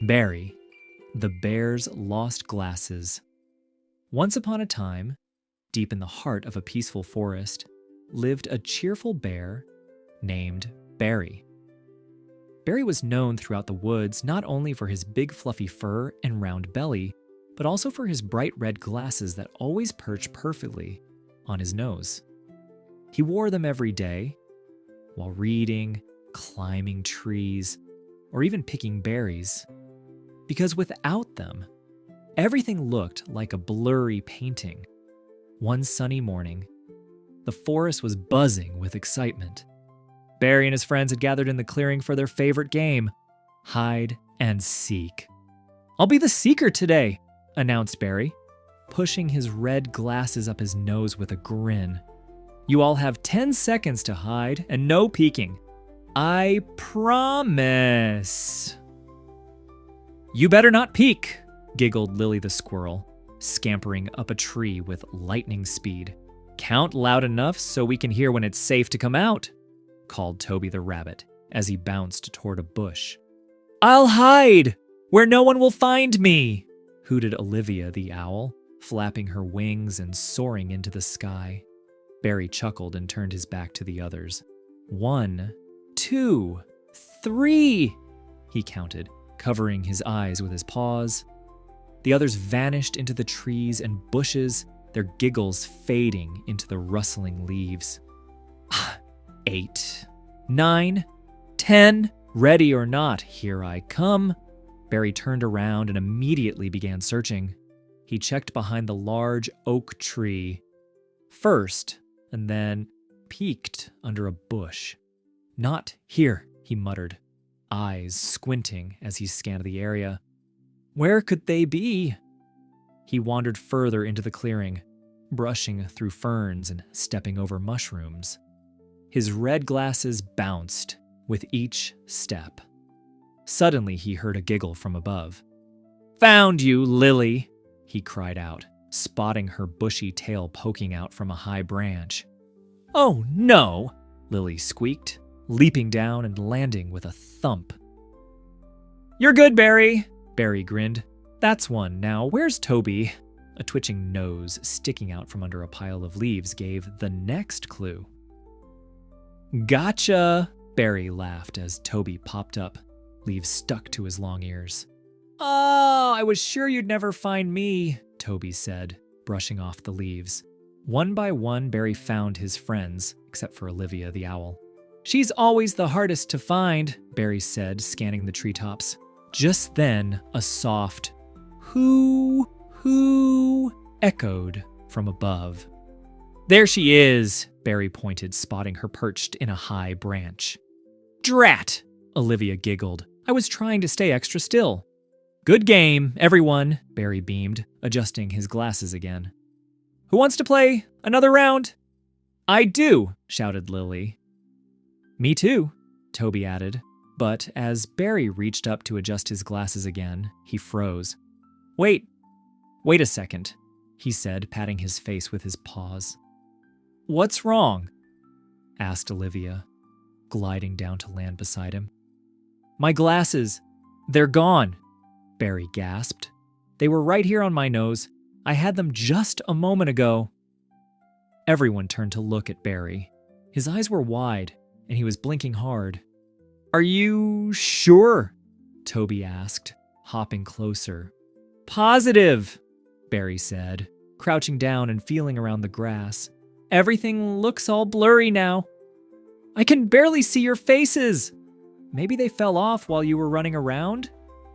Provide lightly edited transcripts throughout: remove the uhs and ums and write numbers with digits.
Barry, the Bear's Lost Glasses. Once upon a time, deep in the heart of a peaceful forest, lived a cheerful bear named Barry. Barry was known throughout the woods not only for his big fluffy fur and round belly, but also for his bright red glasses that always perched perfectly on his nose. He wore them every day, while reading, climbing trees, or even picking berries. Because without them, everything looked like a blurry painting. One sunny morning, the forest was buzzing with excitement. Barry and his friends had gathered in the clearing for their favorite game, hide and seek. "I'll be the seeker today," announced Barry, pushing his red glasses up his nose with a grin. "You all have 10 seconds to hide and no peeking. I promise." "You better not peek," giggled Lily the Squirrel, scampering up a tree with lightning speed. "Count loud enough so we can hear when it's safe to come out," called Toby the Rabbit as he bounced toward a bush. "I'll hide where no one will find me," hooted Olivia the Owl, flapping her wings and soaring into the sky. Barry chuckled and turned his back to the others. 1, 2, 3, he counted, covering his eyes with his paws. The others vanished into the trees and bushes, their giggles fading into the rustling leaves. 8, 9, 10, ready or not, here I come. Barry turned around and immediately began searching. He checked behind the large oak tree first, and then peeked under a bush. "Not here," he muttered, eyes squinting as he scanned the area. Where could they be? He wandered further into the clearing, brushing through ferns and stepping over mushrooms. His red glasses bounced with each step. Suddenly, he heard a giggle from above. "Found you, Lily," he cried out, spotting her bushy tail poking out from a high branch. "Oh no," Lily squeaked, leaping down and landing with a thump. "You're good, Barry," Barry grinned. "That's one. Now, where's Toby?" A twitching nose sticking out from under a pile of leaves gave the next clue. "Gotcha," Barry laughed as Toby popped up, leaves stuck to his long ears. "Oh, I was sure you'd never find me," Toby said, brushing off the leaves. One by one, Barry found his friends, except for Olivia the Owl. "She's always the hardest to find," Barry said, scanning the treetops. Just then, a soft "hoo, hoo" echoed from above. "There she is," Barry pointed, spotting her perched in a high branch. "Drat!" Olivia giggled. "I was trying to stay extra still." "Good game, everyone," Barry beamed, adjusting his glasses again. "Who wants to play another round?" "I do," shouted Lily. "Me too," Toby added, but as Barry reached up to adjust his glasses again, he froze. Wait a second," he said, patting his face with his paws. "What's wrong?" asked Olivia, gliding down to land beside him. "My glasses, they're gone," Barry gasped. "They were right here on my nose. I had them just a moment ago." Everyone turned to look at Barry. His eyes were wide, and he was blinking hard. "Are you sure?" Toby asked, hopping closer. "Positive," Barry said, crouching down and feeling around the grass. "Everything looks all blurry now. I can barely see your faces." "Maybe they fell off while you were running around?"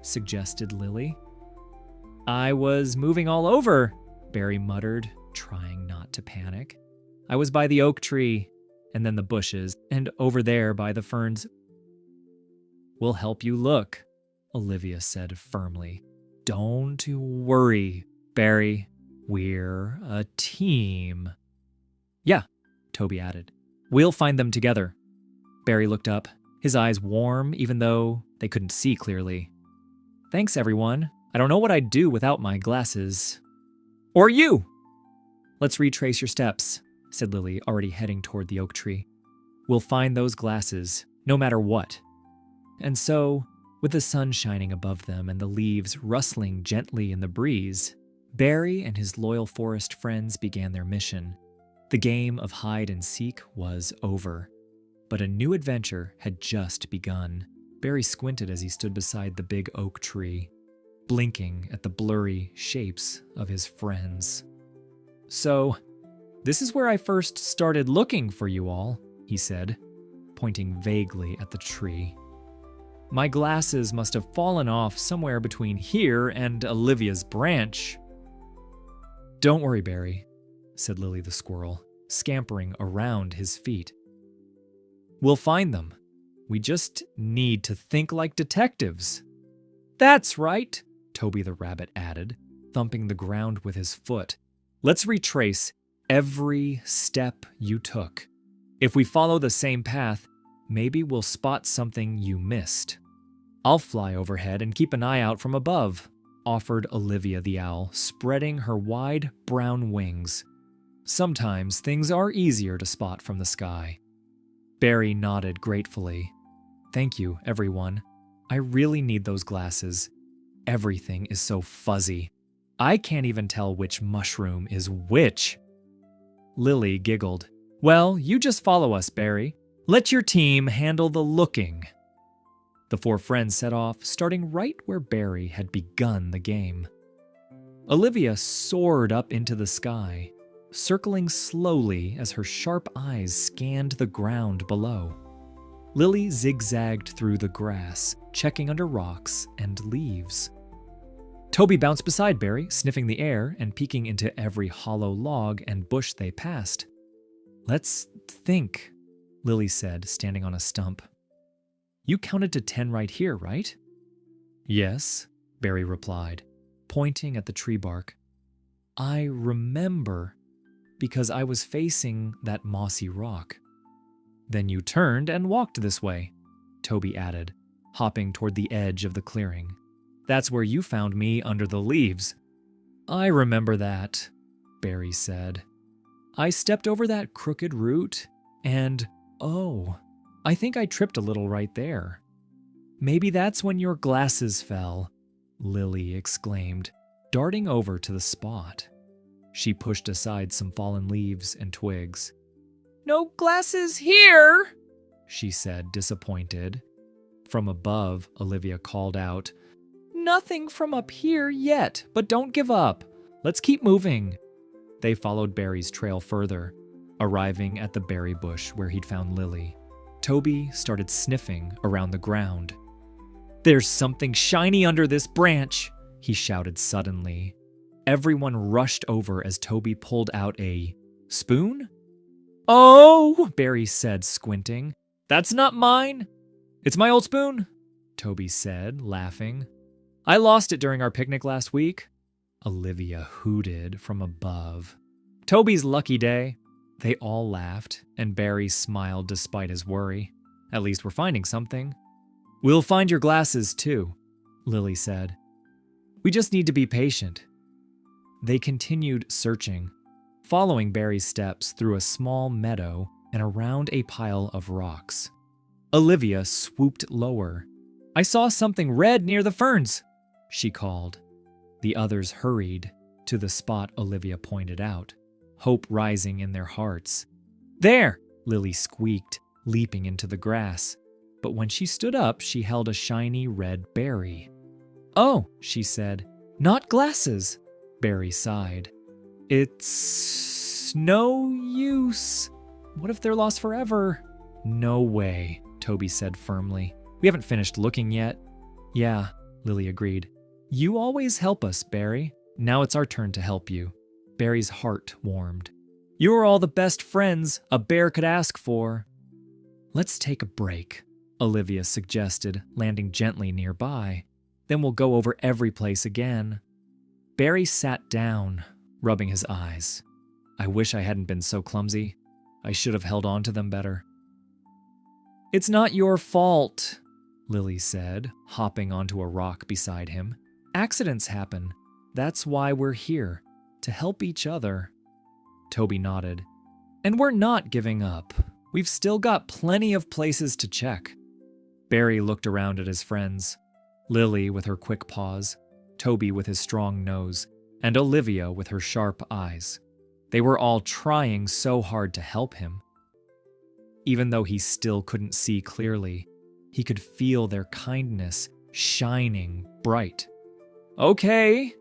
suggested Lily. "I was moving all over," Barry muttered, trying not to panic. "I was by the oak tree, and then the bushes, and over there by the ferns." "We'll help you look," Olivia said firmly. "Don't worry, Barry. We're a team." "Yeah," Toby added. "We'll find them together." Barry looked up, his eyes warm even though they couldn't see clearly. "Thanks, everyone. I don't know what I'd do without my glasses." "Or you!" "Let's retrace your steps," said Lily, already heading toward the oak tree. "We'll find those glasses, no matter what." And so, With the sun shining above them and the leaves rustling gently in the breeze, Barry and his loyal forest friends began their mission. The game of hide and seek was over, but a new adventure had just begun. Barry squinted as he stood beside the big oak tree, blinking at the blurry shapes of his friends. "So, this is where I first started looking for you all," he said, pointing vaguely at the tree. "My glasses must have fallen off somewhere between here and Olivia's branch." "Don't worry, Barry," said Lily the squirrel, scampering around his feet. "We'll find them. We just need to think like detectives." "That's right," Toby the Rabbit added, thumping the ground with his foot. "Let's retrace every step you took. If we follow the same path, maybe we'll spot something you missed." "I'll fly overhead and keep an eye out from above," offered Olivia the Owl, spreading her wide brown wings. "Sometimes things are easier to spot from the sky." Barry nodded gratefully. "Thank you, everyone. I really need those glasses. Everything is so fuzzy. I can't even tell which mushroom is which." Lily giggled. "Well, you just follow us, Barry. Let your team handle the looking." The four friends set off, starting right where Barry had begun the game. Olivia soared up into the sky, circling slowly as her sharp eyes scanned the ground below. Lily zigzagged through the grass, checking under rocks and leaves. Toby bounced beside Barry, sniffing the air and peeking into every hollow log and bush they passed. "Let's think," Lily said, standing on a stump. "You counted to 10 right here, right?" "Yes," Barry replied, pointing at the tree bark. "I remember, because I was facing that mossy rock." "Then you turned and walked this way," Toby added, hopping toward the edge of the clearing. "That's where you found me under the leaves." "I remember that," Barry said. "I stepped over that crooked root, and, oh, I think I tripped a little right there." "Maybe that's when your glasses fell," Lily exclaimed, darting over to the spot. She pushed aside some fallen leaves and twigs. "No glasses here," she said, disappointed. From above, Olivia called out, "Nothing from up here yet, but don't give up. Let's keep moving." They followed Barry's trail further, arriving at the berry bush where he'd found Lily. Toby started sniffing around the ground. "There's something shiny under this branch," he shouted suddenly. Everyone rushed over as Toby pulled out a spoon. "Oh," Barry said, squinting. "That's not mine." "It's my old spoon," Toby said, laughing. "I lost it during our picnic last week." Olivia hooted from above. "Toby's lucky day." They all laughed, and Barry smiled despite his worry. "At least we're finding something." "We'll find your glasses, too," Lily said. "We just need to be patient." They continued searching, following Barry's steps through a small meadow and around a pile of rocks. Olivia swooped lower. "I saw something red near the ferns," she called. The others hurried to the spot Olivia pointed out, hope rising in their hearts. "There!" Lily squeaked, leaping into the grass. But when she stood up, she held a shiny red berry. "Oh," she said, "not glasses." Barry sighed. "It's no use. What if they're lost forever?" "No way," Toby said firmly. "We haven't finished looking yet." "Yeah," Lily agreed. "You always help us, Barry. Now it's our turn to help you." Barry's heart warmed. "You are all the best friends a bear could ask for." "Let's take a break," Olivia suggested, landing gently nearby. "Then we'll go over every place again." Barry sat down, rubbing his eyes. "I wish I hadn't been so clumsy. I should have held on to them better." "It's not your fault," Lily said, hopping onto a rock beside him. "Accidents happen. That's why we're here, to help each other." Toby nodded. "And we're not giving up. We've still got plenty of places to check." Barry looked around at his friends. Lily with her quick paws, Toby with his strong nose, and Olivia with her sharp eyes. They were all trying so hard to help him. Even though he still couldn't see clearly, he could feel their kindness shining bright. "Okay,"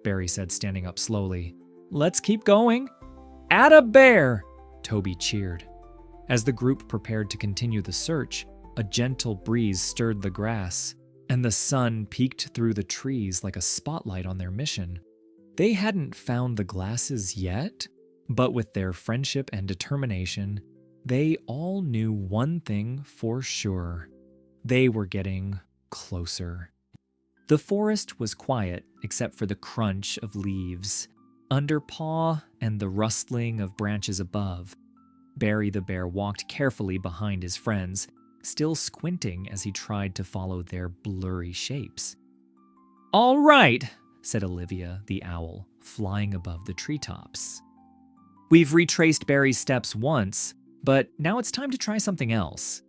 Barry said, standing up slowly. "Let's keep going." "Atta bear!" Toby cheered. As the group prepared to continue the search, a gentle breeze stirred the grass, and the sun peeked through the trees like a spotlight on their mission. They hadn't found the glasses yet, but with their friendship and determination, they all knew one thing for sure. They were getting closer. The forest was quiet except for the crunch of leaves under paw and the rustling of branches above. Barry the bear walked carefully behind his friends, still squinting as he tried to follow their blurry shapes. "All right," said Olivia the owl, flying above the treetops. "We've retraced Barry's steps once, but now it's time to try something else.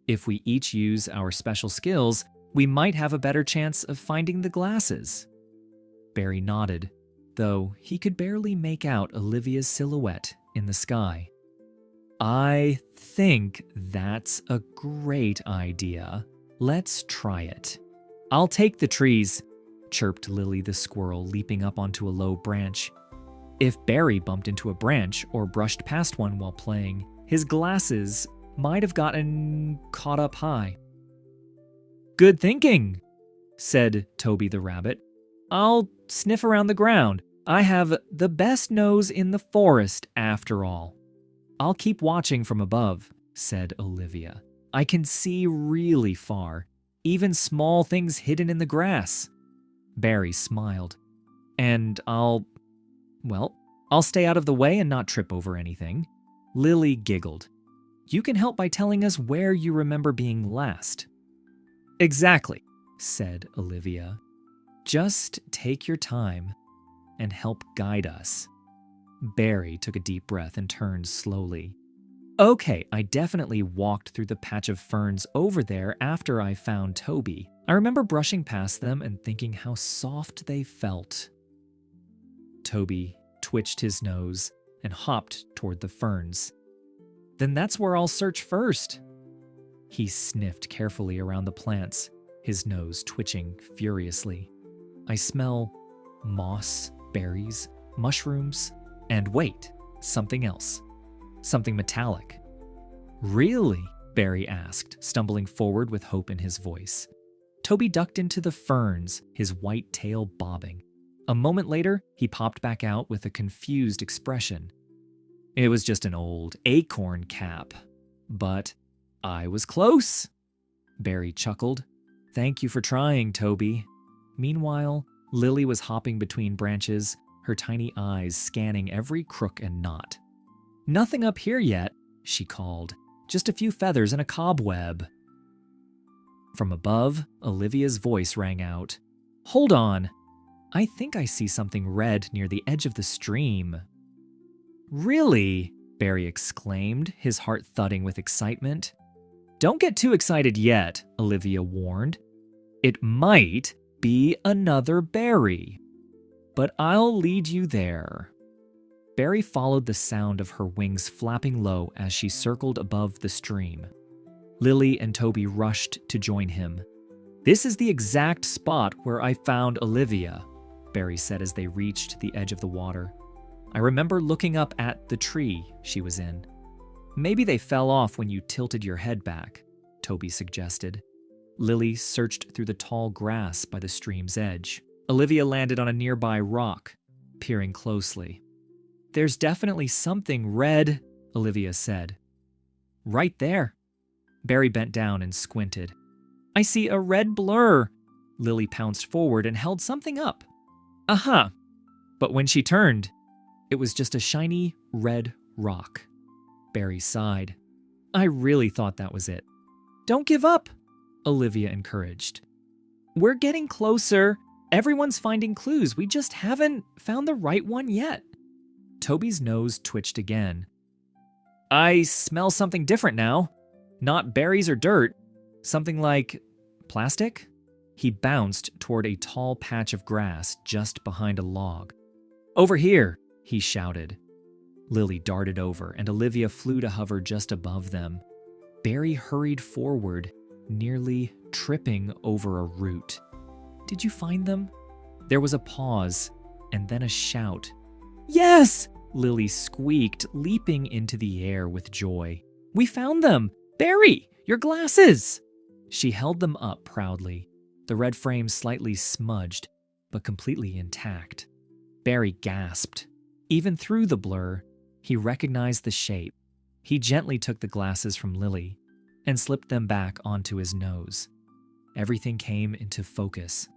If we each use our special skills, we might have a better chance of finding the glasses." Barry nodded, though he could barely make out Olivia's silhouette in the sky. "I think that's a great idea. Let's try it." "I'll take the trees," chirped Lily the squirrel, leaping up onto a low branch. If Barry bumped into a branch or brushed past one while playing, his glasses might have gotten caught up high. "Good thinking," said Toby the Rabbit. "I'll sniff around the ground. I have the best nose in the forest, after all." "I'll keep watching from above," said Olivia. "I can see really far, even small things hidden in the grass." Barry smiled. "And I'll stay out of the way and not trip over anything." Lily giggled. "You can help by telling us where you remember being last." "Exactly," said Olivia. "Just take your time and help guide us." Barry took a deep breath and turned slowly. "Okay, I definitely walked through the patch of ferns over there after I found Toby. I remember brushing past them and thinking how soft they felt." Toby twitched his nose and hopped toward the ferns. "Then that's where I'll search first." He sniffed carefully around the plants, his nose twitching furiously. "I smell moss, berries, mushrooms, and wait, something else. Something metallic." "Really?" Barry asked, stumbling forward with hope in his voice. Toby ducked into the ferns, his white tail bobbing. A moment later, he popped back out with a confused expression. "It was just an old acorn cap, but I was close." Barry chuckled. "Thank you for trying, Toby." Meanwhile, Lily was hopping between branches, her tiny eyes scanning every crook and knot. "Nothing up here yet," she called. "Just a few feathers and a cobweb." From above, Olivia's voice rang out. "Hold on. I think I see something red near the edge of the stream." "Really?" Barry exclaimed, his heart thudding with excitement. "Don't get too excited yet," Olivia warned. "It might be another berry. But I'll lead you there." Barry followed the sound of her wings flapping low as she circled above the stream. Lily and Toby rushed to join him. "This is the exact spot where I found Olivia," Barry said as they reached the edge of the water. "I remember looking up at the tree she was in." "Maybe they fell off when you tilted your head back," Toby suggested. Lily searched through the tall grass by the stream's edge. Olivia landed on a nearby rock, peering closely. "There's definitely something red," Olivia said. "Right there." Barry bent down and squinted. "I see a red blur." Lily pounced forward and held something up. "Aha!" But when she turned, it was just a shiny red rock. Barry sighed. "I really thought that was it." "Don't give up," Olivia encouraged. "We're getting closer. Everyone's finding clues. We just haven't found the right one yet." Toby's nose twitched again. "I smell something different now. Not berries or dirt. Something like plastic?" He bounced toward a tall patch of grass just behind a log. "Over here!" he shouted. Lily darted over, and Olivia flew to hover just above them. Barry hurried forward, nearly tripping over a root. "Did you find them?" There was a pause, and then a shout. "Yes!" Lily squeaked, leaping into the air with joy. "We found them! Barry, your glasses!" She held them up proudly, the red frame slightly smudged, but completely intact. Barry gasped. Even through the blur, he recognized the shape. He gently took the glasses from Lily and slipped them back onto his nose. Everything came into focus.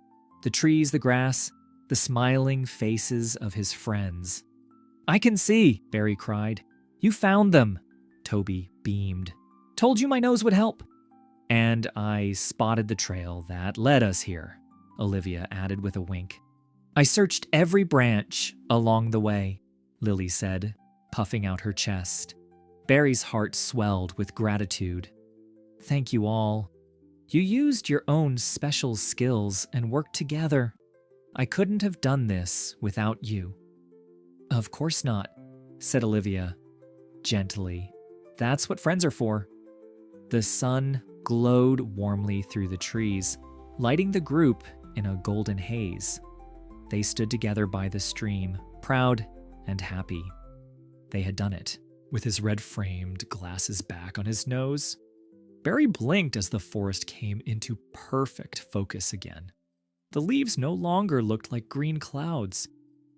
The trees, the grass, the smiling faces of his friends. "I can see," Barry cried. "You found them," Toby beamed. "Told you my nose would help." "And I spotted the trail that led us here," Olivia added with a wink. "I searched every branch along the way," Lily said, puffing out her chest. Barry's heart swelled with gratitude. "Thank you all. You used your own special skills and worked together. I couldn't have done this without you." "Of course not," said Olivia, gently. "That's what friends are for." The sun glowed warmly through the trees, lighting the group in a golden haze. They stood together by the stream, proud and happy. They had done it. With his red-framed glasses back on his nose, Barry blinked as the forest came into perfect focus again. The leaves no longer looked like green clouds,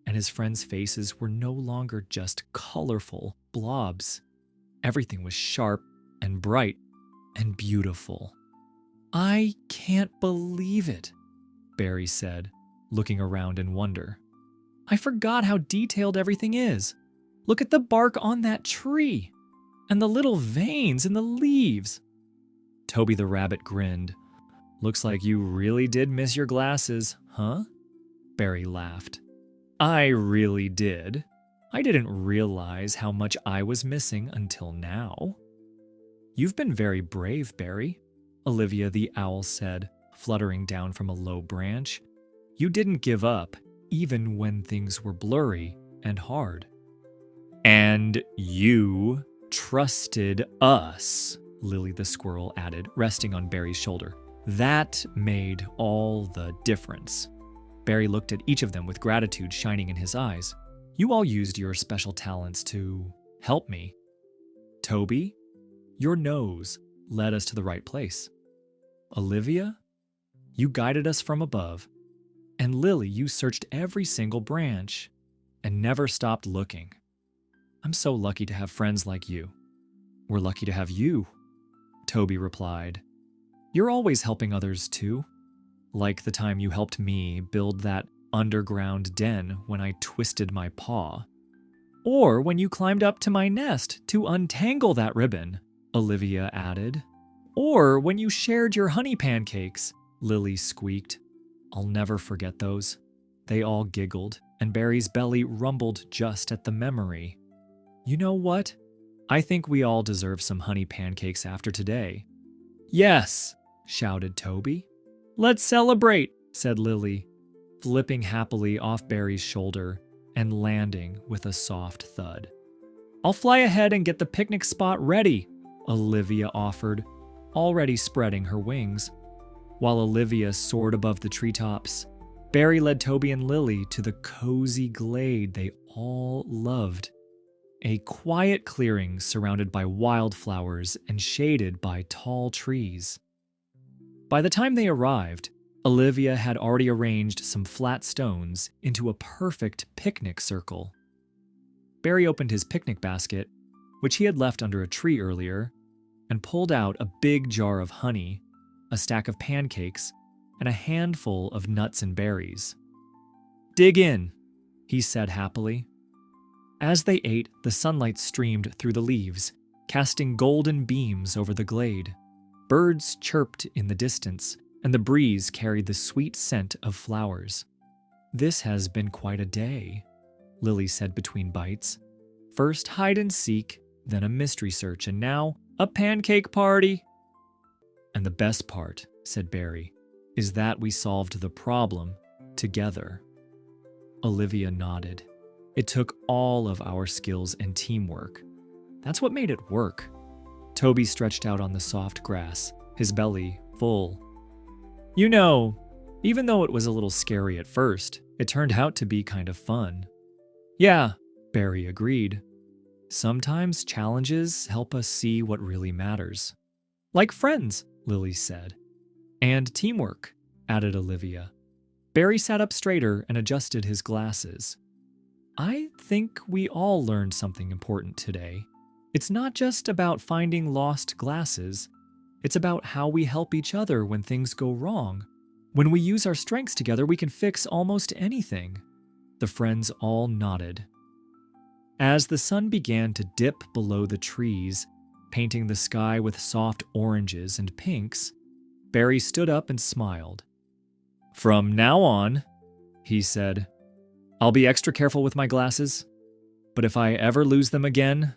and his friends' faces were no longer just colorful blobs. Everything was sharp and bright and beautiful. "I can't believe it," Barry said, looking around in wonder. "I forgot how detailed everything is. Look at the bark on that tree, and the little veins in the leaves." Toby the Rabbit grinned. "Looks like you really did miss your glasses, huh?" Barry laughed. "I really did. I didn't realize how much I was missing until now." "You've been very brave, Barry," Olivia the Owl said, fluttering down from a low branch. "You didn't give up, even when things were blurry and hard." "And you trusted us," Lily the Squirrel added, resting on Barry's shoulder. "That made all the difference." Barry looked at each of them with gratitude shining in his eyes. "You all used your special talents to help me. Toby, your nose led us to the right place. Olivia, you guided us from above. And Lily, you searched every single branch and never stopped looking. I'm so lucky to have friends like you." "We're lucky to have you," Toby replied. "You're always helping others too. Like the time you helped me build that underground den when I twisted my paw. Or when you climbed up to my nest to untangle that ribbon," Olivia added. "Or when you shared your honey pancakes," Lily squeaked. "I'll never forget those." They all giggled, and Barry's belly rumbled just at the memory. "You know what? I think we all deserve some honey pancakes after today." "Yes!" shouted Toby. "Let's celebrate," said Lily, flipping happily off Barry's shoulder and landing with a soft thud. "I'll fly ahead and get the picnic spot ready," Olivia offered, already spreading her wings. While Olivia soared above the treetops, Barry led Toby and Lily to the cozy glade they all loved. A quiet clearing surrounded by wildflowers and shaded by tall trees. By the time they arrived, Olivia had already arranged some flat stones into a perfect picnic circle. Barry opened his picnic basket, which he had left under a tree earlier, and pulled out a big jar of honey, a stack of pancakes, and a handful of nuts and berries. "Dig in," he said happily. As they ate, the sunlight streamed through the leaves, casting golden beams over the glade. Birds chirped in the distance, and the breeze carried the sweet scent of flowers. "This has been quite a day," Lily said between bites. "First hide and seek, then a mystery search, and now a pancake party." "And the best part," said Barry, is that we solved the problem together." Olivia nodded. It took all of our skills and teamwork. That's what made it work. Toby stretched out on the soft grass, his belly full. "You know, even though it was a little scary at first, it turned out to be kind of fun." "Yeah," Barry agreed. "Sometimes challenges help us see what really matters." "Like friends," Lily said. "And teamwork," added Olivia. Barry sat up straighter and adjusted his glasses. "I think we all learned something important today. It's not just about finding lost glasses. It's about how we help each other when things go wrong. When we use our strengths together, we can fix almost anything." The friends all nodded. As the sun began to dip below the trees, painting the sky with soft oranges and pinks, Barry stood up and smiled. "From now on," he said, "I'll be extra careful with my glasses. But if I ever lose them again,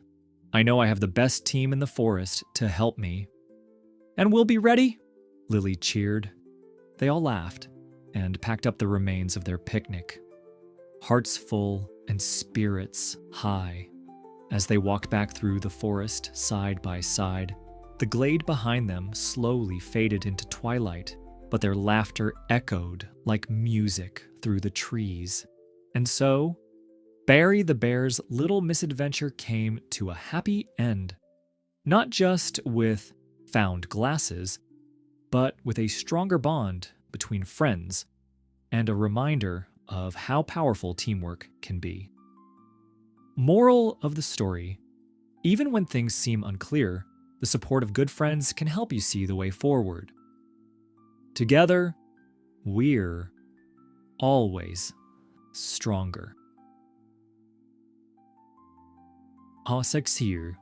I know I have the best team in the forest to help me." "And we'll be ready," Lily cheered. They all laughed and packed up the remains of their picnic, hearts full and spirits high. As they walked back through the forest side by side, the glade behind them slowly faded into twilight, but their laughter echoed like music through the trees. And so, Barry the Bear's little misadventure came to a happy end. Not just with found glasses, but with a stronger bond between friends and a reminder of how powerful teamwork can be. Moral of the story: even when things seem unclear, the support of good friends can help you see the way forward. Together, we're always stronger. Ha Sexier.